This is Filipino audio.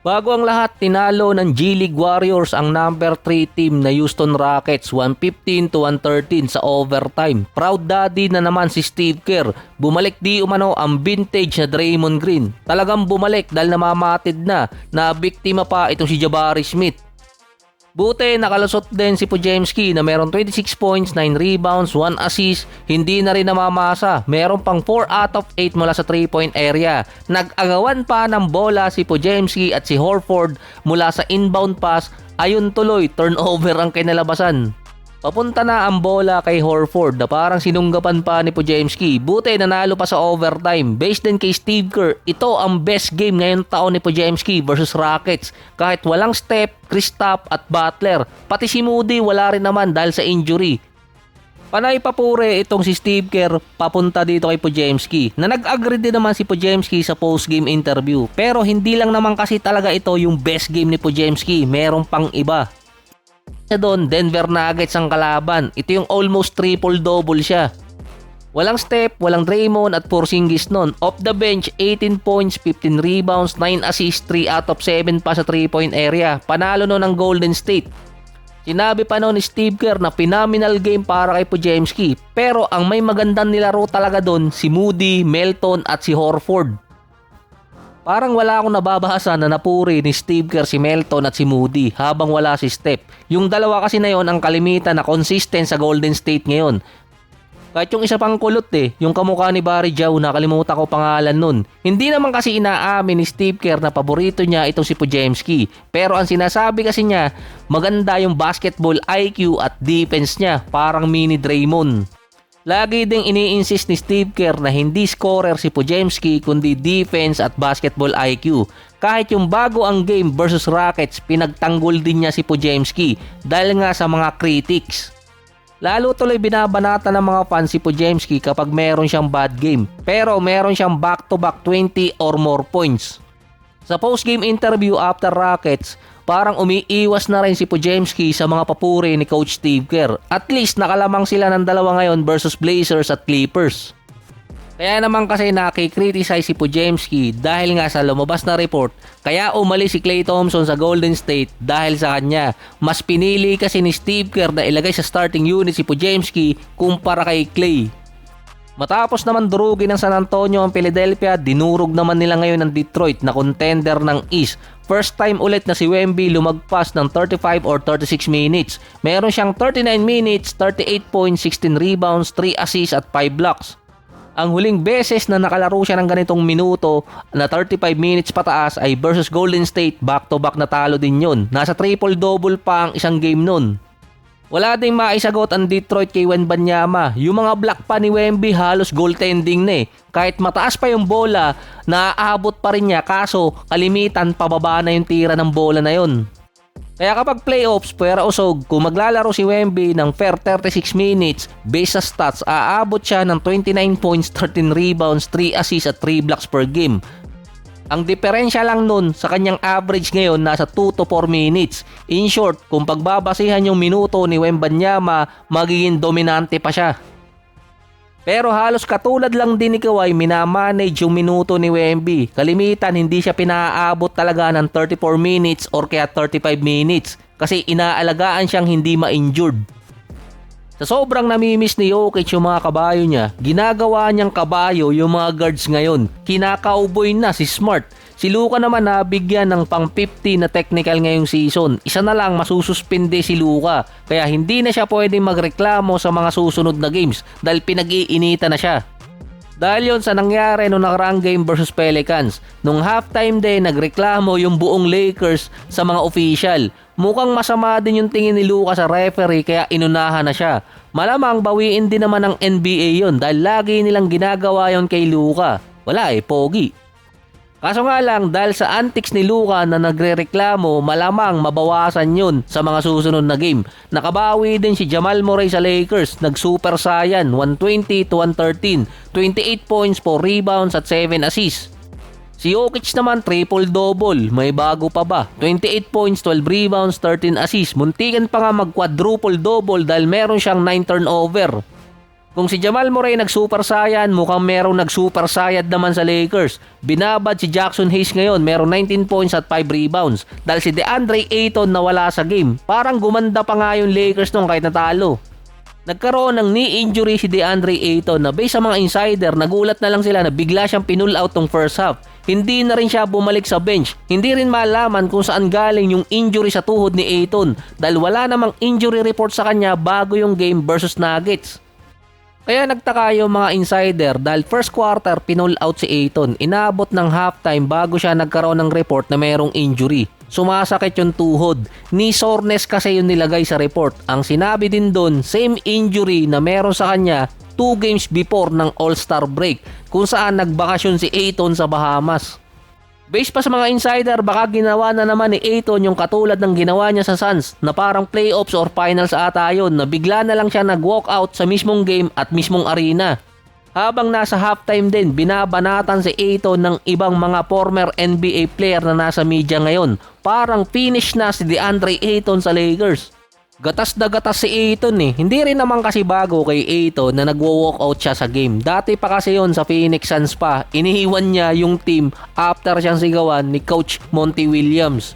Bago ang lahat, tinalo ng G-League Warriors ang number 3 team na Houston Rockets 115-113 sa overtime. Proud daddy na naman si Steve Kerr. Bumalik di umano ang vintage na Draymond Green. Talagang bumalik dahil namamatid na biktima pa itong si Jabari Smith. Buti nakalusot din si Podziemski na meron 26 points, 9 rebounds, 1 assist, hindi na rin namamasa. Meron pang 4 out of 8 mula sa 3-point area. Nag-agawan pa ng bola si Podziemski at si Horford mula sa inbound pass. Ayun tuloy, turnover ang kinalabasan. Papunta na ang bola kay Horford na parang sinunggapan pa ni Podziemski. Buti nanalo pa sa overtime. Based din kay Steve Kerr, ito ang best game ngayong taon ni Podziemski versus Rockets. Kahit walang Steph, Kristaps at Butler. Pati si Moody wala rin naman dahil sa injury. Panay papure itong si Steve Kerr papunta dito kay Podziemski na nag-agree din naman si Podziemski sa post-game interview. Pero hindi lang naman kasi talaga ito yung best game ni Podziemski. Merong pang iba. Doon, Denver Nuggets ang kalaban. Ito yung almost triple-double siya. Walang Steph, walang Draymond at Porzingis nun. Off the bench, 18 points, 15 rebounds, 9 assists, 3 out of 7 pa sa 3-point area. Panalo nun ng Golden State. Sinabi pa nun ni Steve Kerr na phenomenal game para kay Podziemski. Pero ang may magandang nilaro talaga doon si Moody, Melton at si Horford. Parang wala akong nababasa na napuri ni Steve Kerr si Melton at si Moody habang wala si Steph. Yung dalawa kasi na yon ang kalimitan na consistent sa Golden State ngayon. Kahit yung isa pang kulot yung kamukha ni Barry Jau, nakalimutan ko pangalan nun. Hindi naman kasi inaamin ni Steve Kerr na paborito niya itong si Podziemski. Pero ang sinasabi kasi niya, maganda yung basketball IQ at defense niya, parang mini Draymond. Lagi ding ini-insist ni Steve Kerr na hindi scorer si Podziemski kundi defense at basketball IQ. Kahit yung bago ang game versus Rockets, pinagtanggol din niya si Podziemski dahil nga sa mga critics. Lalo tuloy binabanata ng mga fans si Podziemski kapag meron siyang bad game. Pero meron siyang back-to-back 20 or more points. Sa post-game interview after Rockets, parang umiiwas na rin si Podziemski sa mga papuri ni Coach Steve Kerr. At least nakalamang sila ng dalawa ngayon versus Blazers at Clippers. Kaya naman kasi nakikriticize si Podziemski dahil nga sa lumabas na report, kaya umalis si Klay Thompson sa Golden State dahil sa kanya. Mas pinili kasi ni Steve Kerr na ilagay sa starting unit si Podziemski kumpara kay Klay. Matapos naman durugin ng San Antonio ang Philadelphia, dinurog naman nila ngayon ang Detroit na contender ng East. First time ulit na si Wemby lumagpas ng 35 or 36 minutes. Meron siyang 39 minutes, 38 points, 16 rebounds, 3 assists at 5 blocks. Ang huling beses na nakalaro siya ng ganitong minuto na 35 minutes pataas ay versus Golden State, back-to-back na talo din yun. Nasa triple-double pa ang isang game nun. Wala ding maisagot ang Detroit kay Wembanyama. Yung mga block pa ni Wemby halos goaltending na Kahit mataas pa yung bola, naaabot pa rin niya kaso kalimitan pababa na yung tira ng bola na yun. Kaya kapag playoffs, puwera usog, kung maglalaro si Wemby ng fair 36 minutes, based sa stats, aabot siya ng 29 points, 13 rebounds, 3 assists at 3 blocks per game. Ang diferensya lang nun sa kanyang average ngayon nasa 2 to 4 minutes. In short, kung pagbabasihan yung minuto ni Wembanyama, magiging dominante pa siya. Pero halos katulad lang din ni Kawhi, minamanage yung minuto ni Wemby. Kalimitan hindi siya pinaaabot talaga ng 34 minutes or kaya 35 minutes kasi inaalagaan siyang hindi ma-injured. Sa sobrang namimiss ni Jokic yung mga kabayo niya, ginagawa niyang kabayo yung mga guards ngayon. Kinaka-cowboy na si Smart. Si Luka naman nabigyan ng pang 50 na technical ngayong season. Isa na lang masususpinde si Luka. Kaya hindi na siya pwedeng magreklamo sa mga susunod na games dahil pinag-iinitan na siya. Dahil yon sa nangyari noong nakaraang game versus Pelicans. Nung halftime day, nagreklamo yung buong Lakers sa mga official. Mukhang masama din yung tingin ni Luka sa referee kaya inunahan na siya. Malamang bawiin din naman ng NBA yon dahil lagi nilang ginagawa yon kay Luka. Wala pogi. Kaso nga lang dahil sa antics ni Luka na nagrereklamo, malamang mabawasan yun sa mga susunod na game. Nakabawi din si Jamal Murray sa Lakers, nag-super saiyan 120-113, 28 points, 4 rebounds at 7 assists. Si Jokic naman triple-double, may bago pa ba? 28 points, 12 rebounds, 13 assists. Muntikan pa nga mag-quadruple-double dahil meron siyang 9 turnover. Kung si Jamal Murray nag-super saiyan, mukhang merong nag-super sayad naman sa Lakers. Binabad si Jackson Hayes ngayon, merong 19 points at 5 rebounds. Dahil si DeAndre Ayton nawala sa game. Parang gumanda pa nga yung Lakers nung kahit natalo. Nagkaroon ng knee injury si DeAndre Ayton na based sa mga insider, nagulat na lang sila na bigla siyang pinull out ng first half. Hindi na rin siya bumalik sa bench. Hindi rin malaman kung saan galing yung injury sa tuhod ni Ayton dahil wala namang injury report sa kanya bago yung game versus Nuggets. Kaya nagtaka yung mga insider dahil first quarter pinull out si Ayton. Inabot ng halftime bago siya nagkaroon ng report na mayroong injury. Sumasakit yung tuhod. Knee soreness kasi yung nilagay sa report. Ang sinabi din doon, same injury na meron sa kanya 2 games before ng All-Star break kung saan nagbakasyon si Ayton sa Bahamas. Based pa sa mga insider, baka ginawa na naman ni Ayton yung katulad ng ginawa niya sa Suns na parang playoffs or finals ata yun na bigla na lang siya nag-walk out sa mismong game at mismong arena. Habang nasa halftime din, binabanatan si Ayton ng ibang mga former NBA player na nasa media ngayon. Parang finish na si DeAndre Ayton sa Lakers. Gatas na gatas si Ayton eh. Hindi rin naman kasi bago kay Ayton na nagwo-walkout siya sa game. Dati pa kasi yon sa Phoenix Suns pa. Iniiwan niya yung team after siyang sigawan ni Coach Monty Williams.